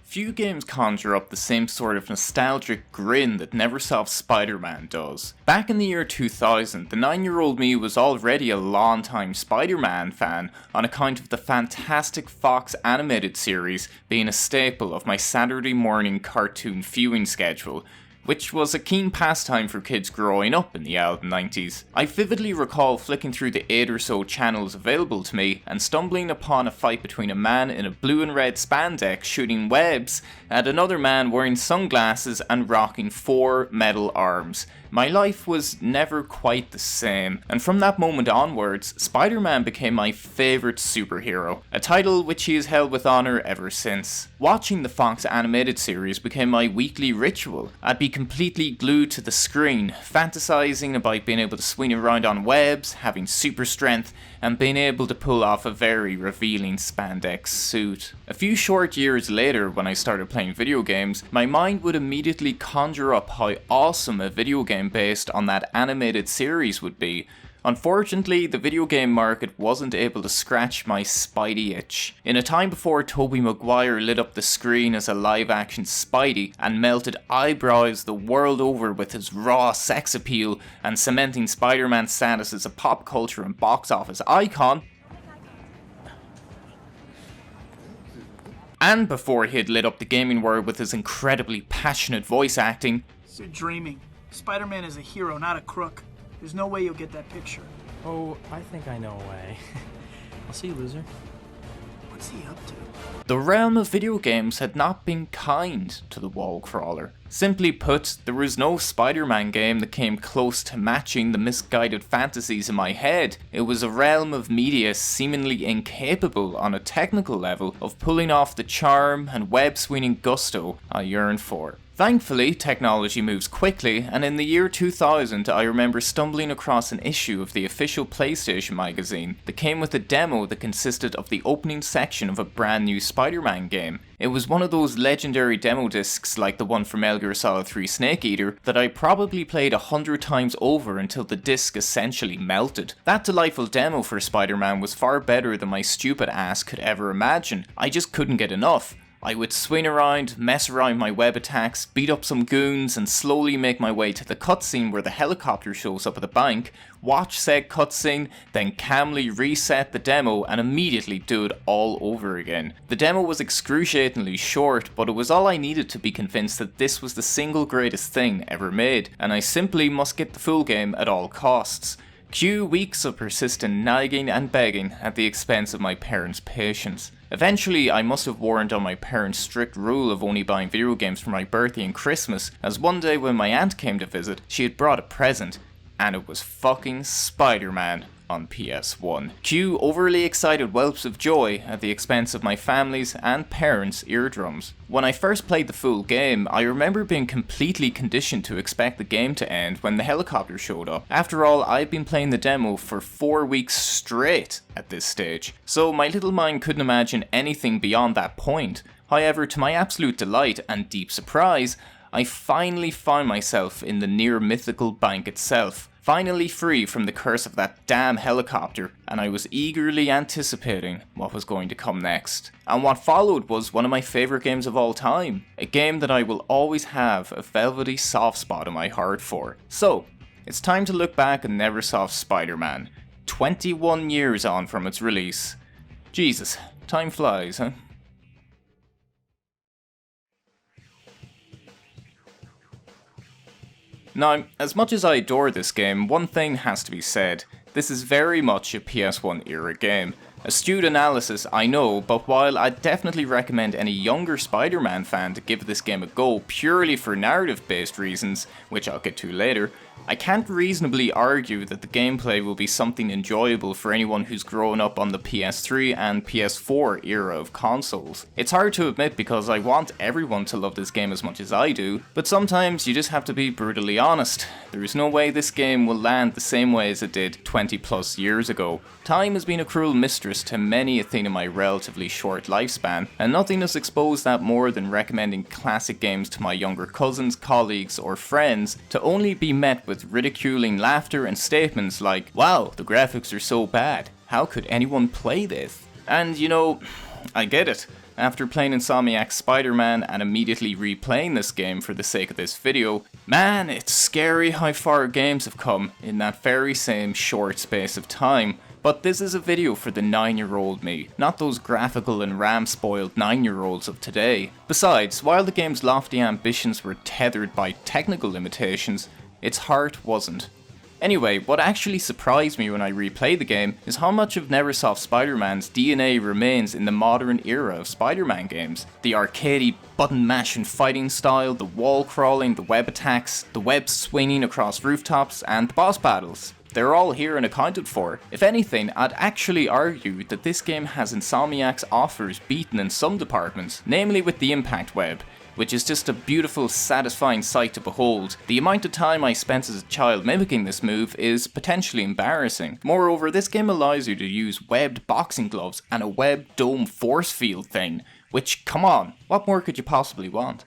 Few games conjure up the same sort of nostalgic grin that Neversoft Spider-Man does. Back in the year 2000, the 9-year-old me was already a long-time Spider-Man fan on account of the fantastic Fox animated series being a staple of my Saturday morning cartoon viewing schedule, which was a keen pastime for kids growing up in the early 90s. I vividly recall flicking through the 8 or so channels available to me and stumbling upon a fight between a man in a blue and red spandex shooting webs and another man wearing sunglasses and rocking 4 metal arms. My life was never quite the same, and from that moment onwards, Spider-Man became my favourite superhero, a title which he has held with honour ever since. Watching the Fox animated series became my weekly ritual. I'd be completely glued to the screen, fantasising about being able to swing around on webs, having super strength, and being able to pull off a very revealing spandex suit. A few short years later, when I started playing video games, my mind would immediately conjure up how awesome a video game based on that animated series would be. Unfortunately, the video game market wasn't able to scratch my Spidey itch. In a time before Tobey Maguire lit up the screen as a live-action Spidey and melted eyebrows the world over with his raw sex appeal and cementing Spider-Man's status as a pop culture and box office icon, and before he had lit up the gaming world with his incredibly passionate voice acting, You're dreaming. Spider-Man is a hero, not a crook. There's no way you'll get that picture. Oh, I think I know a way. I'll see you, loser. What's he up to? the realm of video games had not been kind to the wall crawler. Simply put, there was no Spider-Man game that came close to matching the misguided fantasies in my head. It was a realm of media seemingly incapable on a technical level of pulling off the charm and web-swinging gusto I yearned for. Thankfully, technology moves quickly, and in the year 2000 I remember stumbling across an issue of the official PlayStation magazine that came with a demo that consisted of the opening section of a brand new Spider-Man game. It was one of those legendary demo discs like the one from Metal Gear Solid 3 Snake Eater that I probably played 100 times over until the disc essentially melted. That delightful demo for Spider-Man was far better than my stupid ass could ever imagine. I just couldn't get enough. I would swing around, mess around with my web attacks, beat up some goons, and slowly make my way to the cutscene where the helicopter shows up at the bank, watch said cutscene, then calmly reset the demo and immediately do it all over again. The demo was excruciatingly short, but it was all I needed to be convinced that this was the single greatest thing ever made, and I simply must get the full game at all costs. Cue weeks of persistent nagging and begging at the expense of my parents' patience. Eventually, I must have warned on my parents' strict rule of only buying video games for my birthday and Christmas, as one day when my aunt came to visit, she had brought a present, and it was fucking Spider-Man on PS1. Cue overly excited whelps of joy at the expense of my family's and parents' eardrums. When I first played the full game, I remember being completely conditioned to expect the game to end when the helicopter showed up. After all, I'd been playing the demo for 4 weeks straight at this stage, so my little mind couldn't imagine anything beyond that point. However, to my absolute delight and deep surprise, I finally found myself in the near mythical bank itself, finally free from the curse of that damn helicopter, and I was eagerly anticipating what was going to come next. And what followed was one of my favourite games of all time, a game that I will always have a velvety soft spot in my heart for. So, it's time to look back at Neversoft Spider-Man, 21 years on from its release. Jesus, time flies, huh? Now, as much as I adore this game, one thing has to be said. This is very much a PS1 era game. Astute analysis, I know, but while I'd definitely recommend any younger Spider-Man fan to give this game a go purely for narrative-based reasons, which I'll get to later, I can't reasonably argue that the gameplay will be something enjoyable for anyone who's grown up on the PS3 and PS4 era of consoles. It's hard to admit because I want everyone to love this game as much as I do, but sometimes you just have to be brutally honest. There is no way this game will land the same way as it did 20 plus years ago. Time has been a cruel mistress to many a thing in my relatively short lifespan, and nothing has exposed that more than recommending classic games to my younger cousins, colleagues, or friends to only be met with ridiculing laughter and statements like, "Wow, the graphics are so bad. How could anyone play this?" And you know, I get it. After playing Insomniac's Spider-Man and immediately replaying this game for the sake of this video, man, it's scary how far games have come in that very same short space of time. But this is a video for the 9-year-old me, not those graphical and RAM-spoiled 9-year-olds of today. Besides, while the game's lofty ambitions were tethered by technical limitations, its heart wasn't. Anyway, what actually surprised me when I replayed the game is how much of Neversoft Spider-Man's DNA remains in the modern era of Spider-Man games. The arcadey button mashing fighting style, the wall crawling, the web attacks, the web swinging across rooftops, and the boss battles. They're all here and accounted for. If anything, I'd actually argue that this game has Insomniac's offers beaten in some departments, namely with the impact web, which is just a beautiful, satisfying sight to behold. The amount of time I spent as a child mimicking this move is potentially embarrassing. Moreover, this game allows you to use webbed boxing gloves and a webbed dome force field thing, which, come on, what more could you possibly want?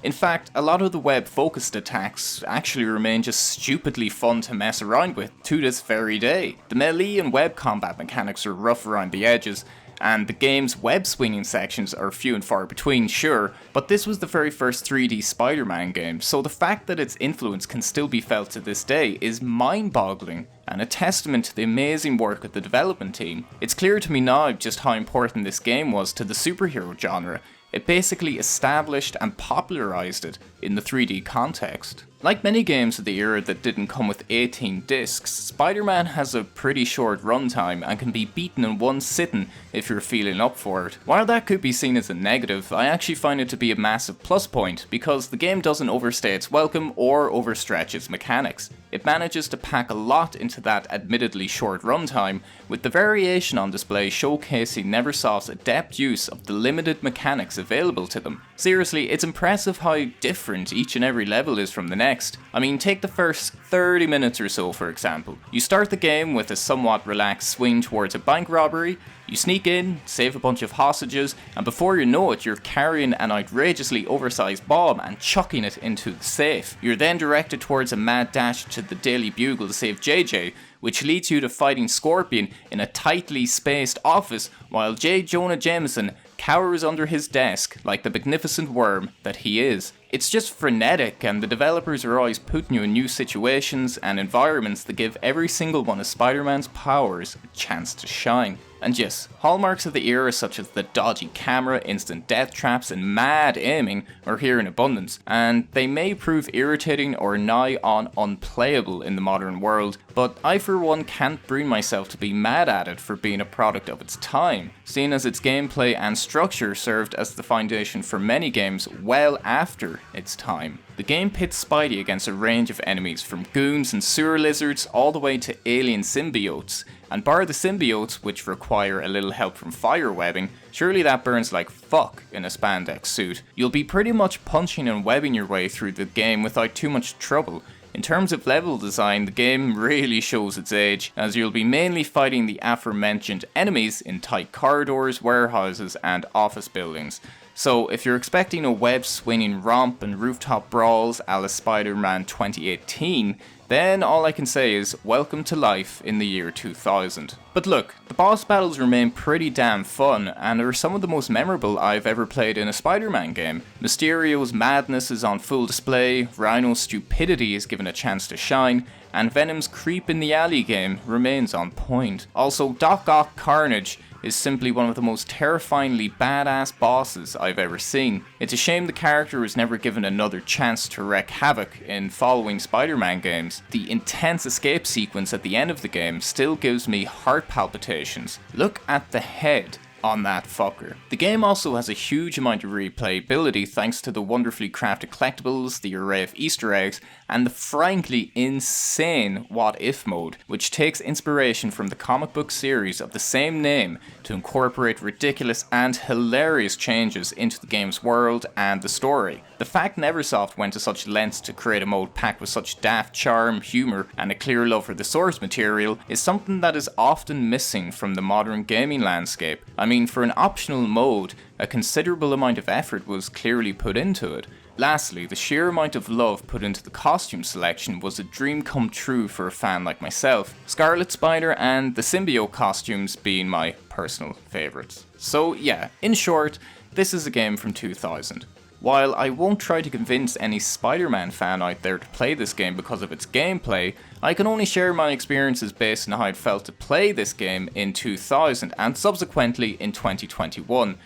In fact, a lot of the web-focused attacks actually remain just stupidly fun to mess around with to this very day. The melee and web combat mechanics are rough around the edges, and the game's web-swinging sections are few and far between, sure, but this was the very first 3D Spider-Man game, so the fact that its influence can still be felt to this day is mind-boggling, and a testament to the amazing work of the development team. It's clear to me now just how important this game was to the superhero genre. It basically established and popularized it in the 3D context. Like many games of the era that didn't come with 18 discs, Spider-Man has a pretty short runtime and can be beaten in one sitting if you're feeling up for it. While that could be seen as a negative, I actually find it to be a massive plus point because the game doesn't overstay its welcome or overstretch its mechanics. It manages to pack a lot into that admittedly short runtime, with the variation on display showcasing Neversoft's adept use of the limited mechanics available to them. Seriously, it's impressive how different each and every level is from the next. I mean, take the first 30 minutes or so for example. You start the game with a somewhat relaxed swing towards a bank robbery, you sneak in, save a bunch of hostages, and before you know it, you're carrying an outrageously oversized bomb and chucking it into the safe. You're then directed towards a mad dash to the Daily Bugle to save JJ, which leads you to fighting Scorpion in a tightly spaced office while J. Jonah Jameson cowers under his desk like the magnificent worm that he is. It's just frenetic, and the developers are always putting you in new situations and environments that give every single one of Spider-Man's powers a chance to shine. And yes, hallmarks of the era such as the dodgy camera, instant death traps, and mad aiming are here in abundance, and they may prove irritating or nigh on unplayable in the modern world, but I for one can't bring myself to be mad at it for being a product of its time, seeing as its gameplay and structure served as the foundation for many games well after its time. The game pits Spidey against a range of enemies, from goons and sewer lizards all the way to alien symbiotes, and bar the symbiotes, which require a little help from fire webbing, surely that burns like fuck in a spandex suit. You'll be pretty much punching and webbing your way through the game without too much trouble. In terms of level design, the game really shows its age, as you'll be mainly fighting the aforementioned enemies in tight corridors, warehouses, and office buildings. So if you're expecting a web-swinging romp and rooftop brawls a la Spider-Man 2018, then all I can say is welcome to life in the year 2000. But look, the boss battles remain pretty damn fun and are some of the most memorable I've ever played in a Spider-Man game. Mysterio's madness is on full display, Rhino's stupidity is given a chance to shine, and Venom's creep in the alley game remains on point. Also, Doc Ock Carnage is simply one of the most terrifyingly badass bosses I've ever seen. It's a shame the character was never given another chance to wreak havoc in following Spider-Man games. The intense escape sequence at the end of the game still gives me heart palpitations. Look at the head on that fucker. The game also has a huge amount of replayability thanks to the wonderfully crafted collectibles, the array of Easter eggs, and the frankly insane What If mode, which takes inspiration from the comic book series of the same name to incorporate ridiculous and hilarious changes into the game's world and the story. The fact Neversoft went to such lengths to create a mode packed with such daft charm, humour, and a clear love for the source material is something that is often missing from the modern gaming landscape. I mean, for an optional mode, a considerable amount of effort was clearly put into it. Lastly, the sheer amount of love put into the costume selection was a dream come true for a fan like myself, Scarlet Spider and the symbiote costumes being my personal favourites. So yeah, in short, this is a game from 2000. While I won't try to convince any Spider-Man fan out there to play this game because of its gameplay, I can only share my experiences based on how it felt to play this game in 2000 and subsequently in 2021.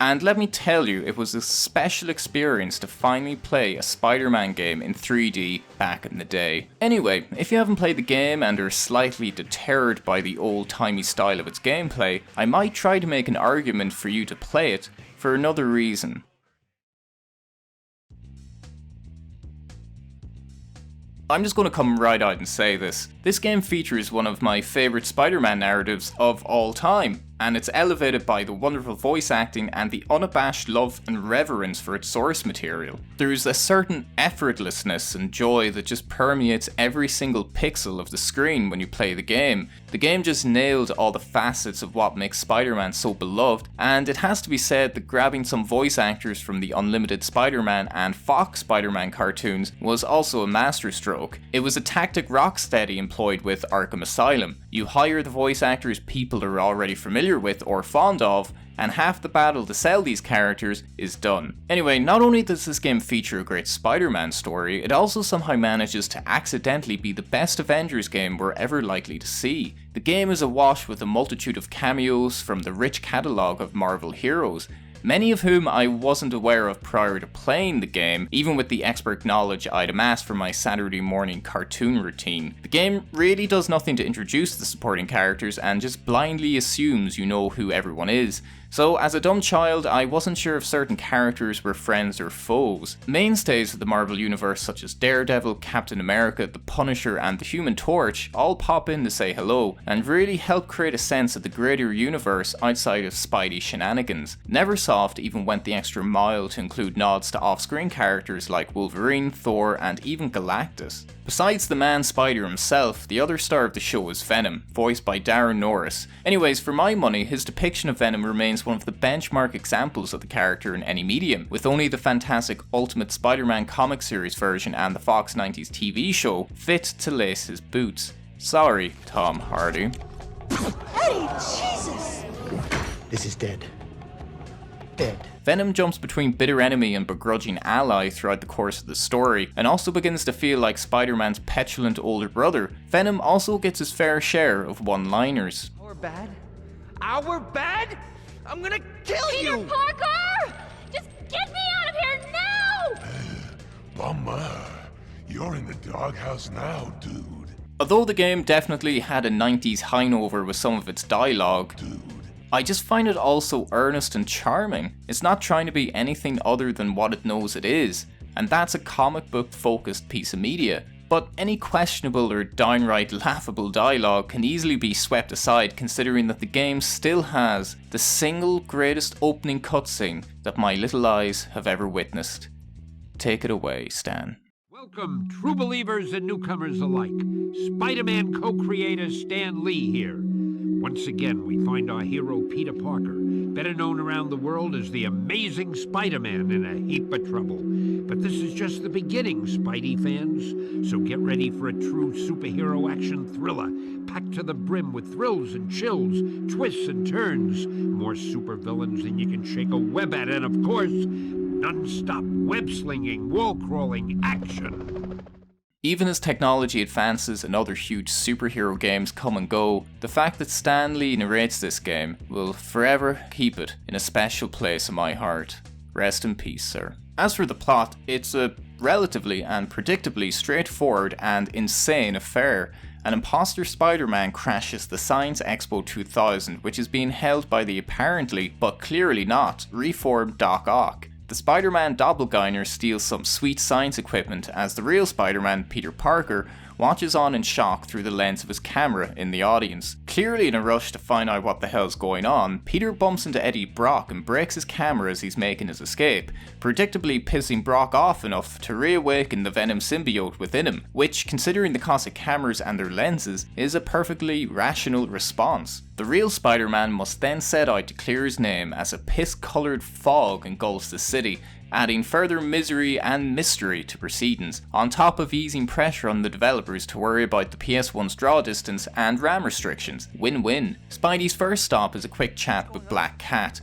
And let me tell you, it was a special experience to finally play a Spider-Man game in 3D back in the day. Anyway, if you haven't played the game and are slightly deterred by the old-timey style of its gameplay, I might try to make an argument for you to play it for another reason. I'm just going to come right out and say this. This game features one of my favourite Spider-Man narratives of all time, and it's elevated by the wonderful voice acting and the unabashed love and reverence for its source material. There's a certain effortlessness and joy that just permeates every single pixel of the screen when you play the game. The game just nailed all the facets of what makes Spider-Man so beloved, and it has to be said that grabbing some voice actors from the Unlimited Spider-Man and Fox Spider-Man cartoons was also a masterstroke. It was a tactic Rocksteady employed with Arkham Asylum. You hire the voice actors people are already familiar with or fond of, and half the battle to sell these characters is done. Anyway, not only does this game feature a great Spider-Man story, it also somehow manages to accidentally be the best Avengers game we're ever likely to see. The game is awash with a multitude of cameos from the rich catalogue of Marvel heroes, many of whom I wasn't aware of prior to playing the game, even with the expert knowledge I'd amassed from my Saturday morning cartoon routine. The game really does nothing to introduce the supporting characters and just blindly assumes you know who everyone is. So as a dumb child, I wasn't sure if certain characters were friends or foes. Mainstays of the Marvel universe such as Daredevil, Captain America, the Punisher and the Human Torch all pop in to say hello, and really help create a sense of the greater universe outside of Spidey shenanigans. Neversoft even went the extra mile to include nods to off-screen characters like Wolverine, Thor and even Galactus. Besides the man Spider himself, the other star of the show is Venom, voiced by Darren Norris. Anyways, for my money, his depiction of Venom remains one of the benchmark examples of the character in any medium, with only the fantastic Ultimate Spider-Man comic series version and the Fox 90s TV show fit to lace his boots. Sorry, Tom Hardy. Hey, Jesus! This is dead. Dead. Venom jumps between bitter enemy and begrudging ally throughout the course of the story, and also begins to feel like Spider-Man's petulant older brother. Venom also gets his fair share of one-liners. Our bad? Our bad? I'm gonna kill Peter you! Parker! Just get me out of here now! Bummer. You're in the doghouse now, dude. Although the game definitely had a 90s hangover with some of its dialogue, I just find it all so earnest and charming. It's not trying to be anything other than what it knows it is, and that's a comic book focused piece of media. But any questionable or downright laughable dialogue can easily be swept aside considering that the game still has the single greatest opening cutscene that my little eyes have ever witnessed. Take it away, Stan. Welcome, true believers and newcomers alike. Spider-Man co-creator Stan Lee here. Once again, we find our hero Peter Parker, better known around the world as the amazing Spider-Man, in a heap of trouble. But this is just the beginning, Spidey fans. So get ready for a true superhero action thriller, packed to the brim with thrills and chills, twists and turns, more supervillains than you can shake a web at, and of course, non-stop web-slinging, wall-crawling action. Even as technology advances and other huge superhero games come and go, the fact that Stan Lee narrates this game will forever keep it in a special place in my heart. Rest in peace, sir. As for the plot, it's a relatively and predictably straightforward and insane affair. An imposter Spider-Man crashes the Science Expo 2000, which is being held by the apparently, but clearly not, reformed Doc Ock. The Spider-Man doppelganger steals some sweet science equipment as the real Spider-Man, Peter Parker, watches on in shock through the lens of his camera in the audience. Clearly in a rush to find out what the hell's going on, Peter bumps into Eddie Brock and breaks his camera as he's making his escape, predictably pissing Brock off enough to reawaken the Venom symbiote within him, which, considering the cost of cameras and their lenses, is a perfectly rational response. The real Spider-Man must then set out to clear his name as a piss-coloured fog engulfs the city, adding further misery and mystery to proceedings, on top of easing pressure on the developers to worry about the PS1's draw distance and RAM restrictions. Win-win. Spidey's first stop is a quick chat with Black Cat.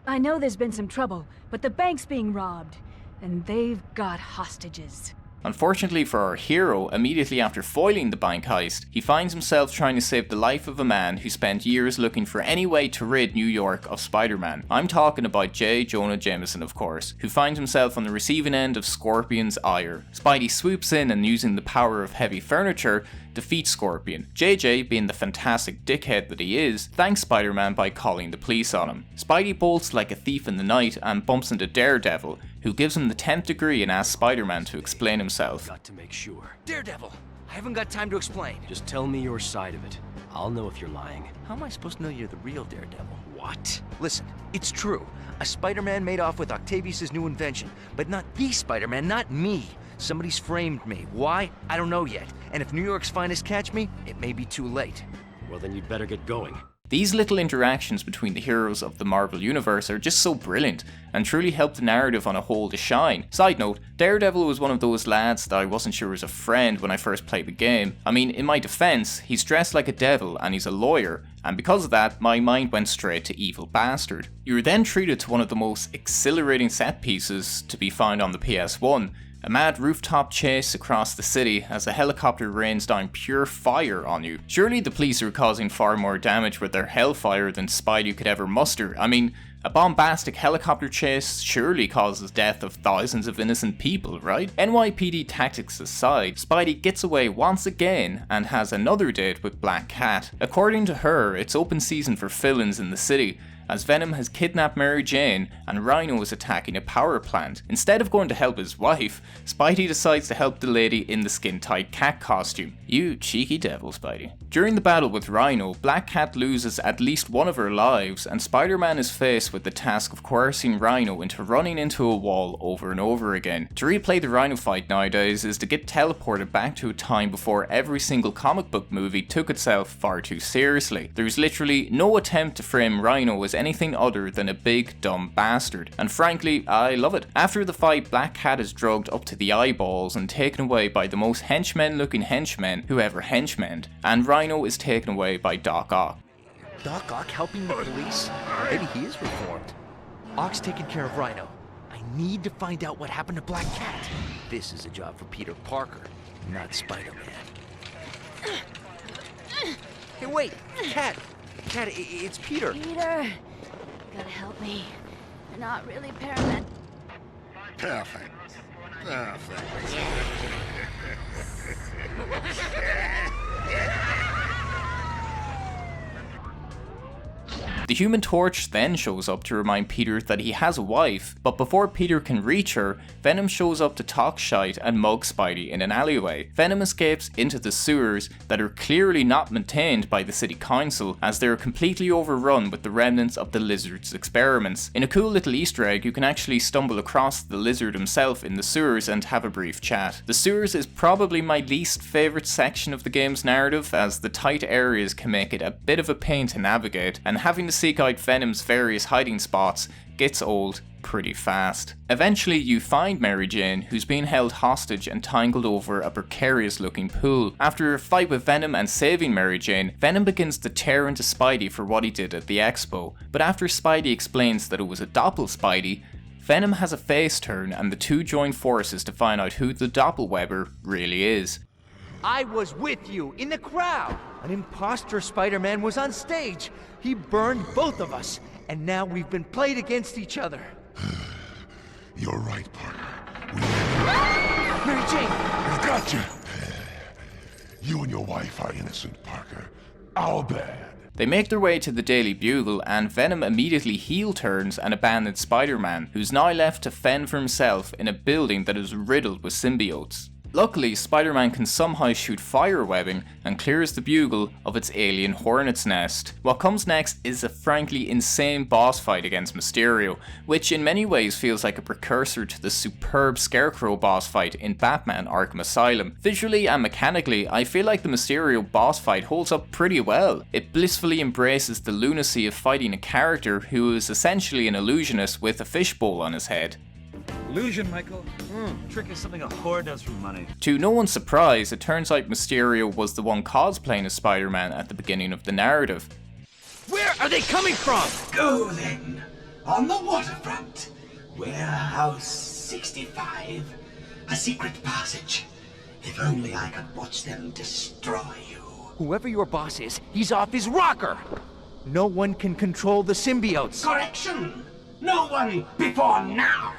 I know there's been some trouble, but the bank's being robbed, and they've got hostages. Unfortunately for our hero, immediately after foiling the bank heist, he finds himself trying to save the life of a man who spent years looking for any way to rid New York of Spider-Man. I'm talking about J. Jonah Jameson, of course, who finds himself on the receiving end of Scorpion's ire. Spidey swoops in and, using the power of heavy furniture, defeats Scorpion. JJ, being the fantastic dickhead that he is, thanks Spider-Man by calling the police on him. Spidey bolts like a thief in the night and bumps into Daredevil, who gives him the 10th degree and asks Spider-Man to explain himself. Got to make sure. Daredevil, I haven't got time to explain. Just tell me your side of it. I'll know if you're lying. How am I supposed to know you're the real Daredevil? What? Listen, it's true. A Spider-Man made off with Octavius' new invention, but not the Spider-Man, not me. Somebody's framed me. Why? I don't know yet. And if New York's finest catch me, it may be too late. Well, then you'd better get going. These little interactions between the heroes of the Marvel Universe are just so brilliant, and truly help the narrative on a whole to shine. Side note, Daredevil was one of those lads that I wasn't sure was a friend when I first played the game. I mean, in my defense, he's dressed like a devil and he's a lawyer, and because of that, my mind went straight to evil bastard. You were then treated to one of the most exhilarating set pieces to be found on the PS1, a mad rooftop chase across the city as a helicopter rains down pure fire on you. Surely the police are causing far more damage with their hellfire than Spidey could ever muster. I mean, a bombastic helicopter chase surely causes death of thousands of innocent people, right? NYPD tactics aside, Spidey gets away once again and has another date with Black Cat. According to her, it's open season for villains in the city, as Venom has kidnapped Mary Jane and Rhino is attacking a power plant. Instead of going to help his wife, Spidey decides to help the lady in the skin-tight cat costume. You cheeky devil, Spidey. During the battle with Rhino, Black Cat loses at least one of her lives, and Spider-Man is faced with the task of coercing Rhino into running into a wall over and over again. To replay the Rhino fight nowadays is to get teleported back to a time before every single comic book movie took itself far too seriously. There's literally no attempt to frame Rhino as anything other than a big dumb bastard, and frankly, I love it. After the fight, Black Cat is drugged up to the eyeballs and taken away by the most henchmen looking henchmen who ever henchmened, and Rhino is taken away by Doc Ock. Doc Ock helping the police? Maybe he is reformed. Ock's taking care of Rhino. I need to find out what happened to Black Cat. This is a job for Peter Parker, not Spider-Man. Hey, wait! Cat! Cat, it's Peter! Peter, gotta help me. They're not really paramedics. Perfect. Perfect. The Human Torch then shows up to remind Peter that he has a wife, but before Peter can reach her, Venom shows up to talk shite and mug Spidey in an alleyway. Venom escapes into the sewers that are clearly not maintained by the city council, as they are completely overrun with the remnants of the Lizard's experiments. In a cool little Easter egg, you can actually stumble across the Lizard himself in the sewers and have a brief chat. The sewers is probably my least favourite section of the game's narrative, as the tight areas can make it a bit of a pain to navigate, and having to seek out Venom's various hiding spots gets old pretty fast. Eventually you find Mary Jane, who's being held hostage and tangled over a precarious looking pool. After a fight with Venom and saving Mary Jane, Venom begins to tear into Spidey for what he did at the expo, but after Spidey explains that it was a doppel Spidey, Venom has a face turn and the two join forces to find out who the Doppelwebber really is. I was with you, in the crowd! An imposter Spider-Man was on stage! He burned both of us, and now we've been played against each other. You're right, Parker. Mary Jane! We've got you! You and your wife are innocent, Parker. Our bad. They make their way to the Daily Bugle, and Venom immediately heel turns and abandons Spider-Man, who's now left to fend for himself in a building that is riddled with symbiotes. Luckily, Spider-Man can somehow shoot fire webbing and clears the Bugle of its alien hornet's nest. What comes next is a frankly insane boss fight against Mysterio, which in many ways feels like a precursor to the superb Scarecrow boss fight in Batman Arkham Asylum. Visually and mechanically, I feel like the Mysterio boss fight holds up pretty well. It blissfully embraces the lunacy of fighting a character who is essentially an illusionist with a fishbowl on his head. Illusion, Michael. Trick is something a whore does for money. To no one's surprise, it turns out Mysterio was the one cosplaying as Spider-Man at the beginning of the narrative. Where are they coming from? Go then. On the waterfront. Warehouse 65. A secret passage. If only I could watch them destroy you. Whoever your boss is, he's off his rocker. No one can control the symbiotes. Correction. No one before now.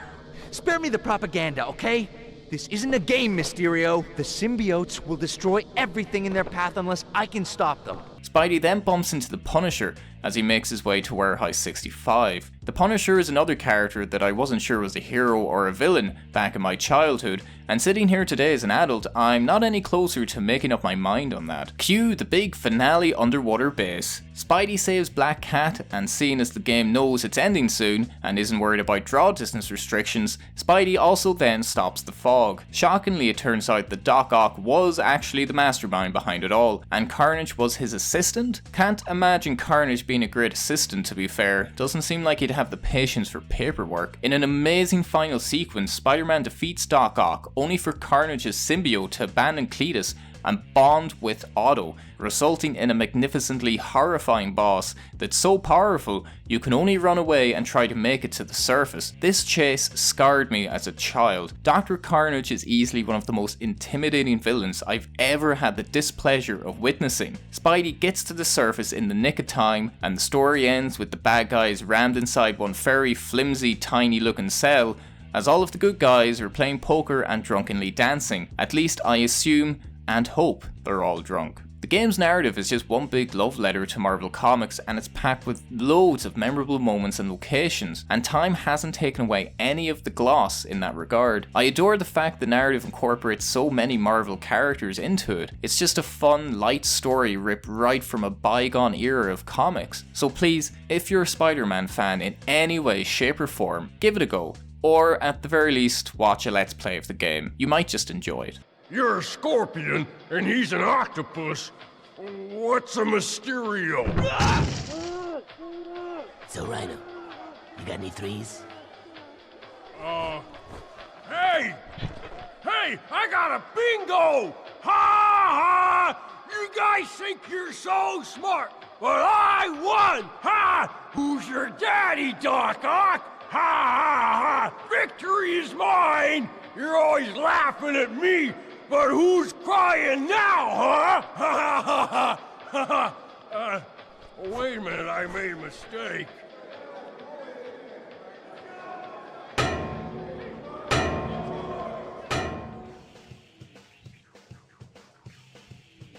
Spare me the propaganda, okay? This isn't a game, Mysterio. The symbiotes will destroy everything in their path unless I can stop them. Spidey then bumps into the Punisher as he makes his way to Warehouse 65. The Punisher is another character that I wasn't sure was a hero or a villain back in my childhood, and sitting here today as an adult, I'm not any closer to making up my mind on that. Cue the big finale underwater base. Spidey saves Black Cat, and seeing as the game knows it's ending soon and isn't worried about draw distance restrictions, Spidey also then stops the fog. Shockingly, it turns out that Doc Ock was actually the mastermind behind it all, and Carnage was his assistant? Can't imagine Carnage being a great assistant, to be fair. Doesn't seem like he'd have the patience for paperwork. In an amazing final sequence, Spider-Man defeats Doc Ock, only for Carnage's symbiote to abandon Cletus and bond with Otto, resulting in a magnificently horrifying boss that's so powerful you can only run away and try to make it to the surface. This chase scarred me as a child. Dr. Carnage is easily one of the most intimidating villains I've ever had the displeasure of witnessing. Spidey gets to the surface in the nick of time, and the story ends with the bad guys rammed inside one very flimsy, tiny looking cell, as all of the good guys are playing poker and drunkenly dancing. At least I assume and hope they're all drunk. The game's narrative is just one big love letter to Marvel Comics, and it's packed with loads of memorable moments and locations, and time hasn't taken away any of the gloss in that regard. I adore the fact the narrative incorporates so many Marvel characters into it. It's just a fun, light story ripped right from a bygone era of comics. So please, if you're a Spider-Man fan in any way, shape or form, give it a go. Or at the very least, watch a let's play of the game. You might just enjoy it. You're a scorpion, and he's an octopus. What's a Mysterio? So, Rhino, you got any threes? Hey! Hey, I got a bingo! Ha ha! You guys think you're so smart, but I won! Ha! Who's your daddy, Doc Ock? Ha ha ha! Victory is mine! You're always laughing at me! But who's crying now, huh? Ha ha ha ha! Wait a minute, I made a mistake.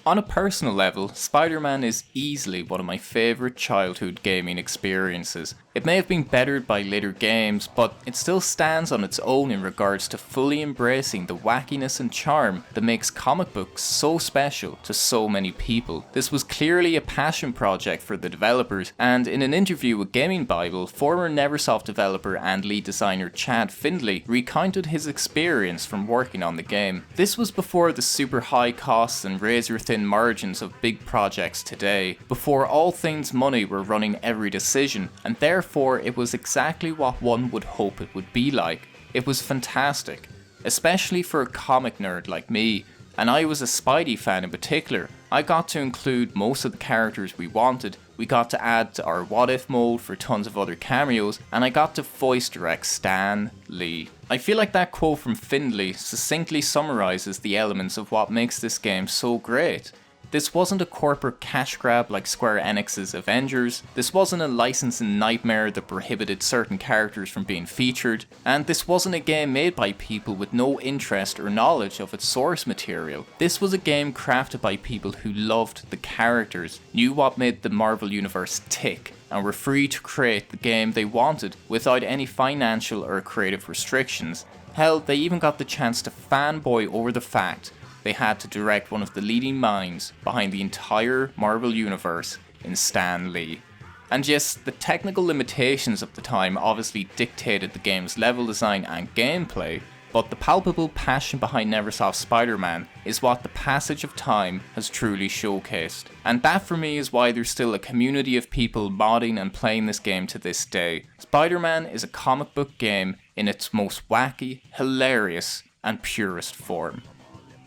On a personal level, Spider-Man is easily one of my favourite childhood gaming experiences. It may have been bettered by later games, but it still stands on its own in regards to fully embracing the wackiness and charm that makes comic books so special to so many people. This was clearly a passion project for the developers, and in an interview with Gaming Bible, former Neversoft developer and lead designer Chad Findlay recounted his experience from working on the game. This was before the super high costs and razor-thin margins of big projects today, before all things money were running every decision, and therefore it was exactly what one would hope it would be like. It was fantastic, especially for a comic nerd like me, and I was a Spidey fan in particular. I got to include most of the characters we wanted, we got to add to our what if mode for tons of other cameos, and I got to voice direct Stan Lee. I feel like that quote from Findlay succinctly summarises the elements of what makes this game so great. This wasn't a corporate cash grab like Square Enix's Avengers, this wasn't a licensing nightmare that prohibited certain characters from being featured, and this wasn't a game made by people with no interest or knowledge of its source material. This was a game crafted by people who loved the characters, knew what made the Marvel Universe tick, and were free to create the game they wanted without any financial or creative restrictions. Hell, they even got the chance to fanboy over the fact they had to direct one of the leading minds behind the entire Marvel Universe in Stan Lee. And yes, the technical limitations of the time obviously dictated the game's level design and gameplay, but the palpable passion behind Neversoft's Spider-Man is what the passage of time has truly showcased. And that for me is why there's still a community of people modding and playing this game to this day. Spider-Man is a comic book game in its most wacky, hilarious, and purest form.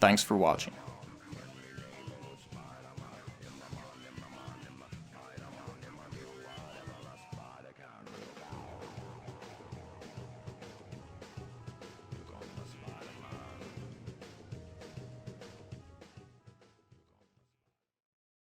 Thanks for watching.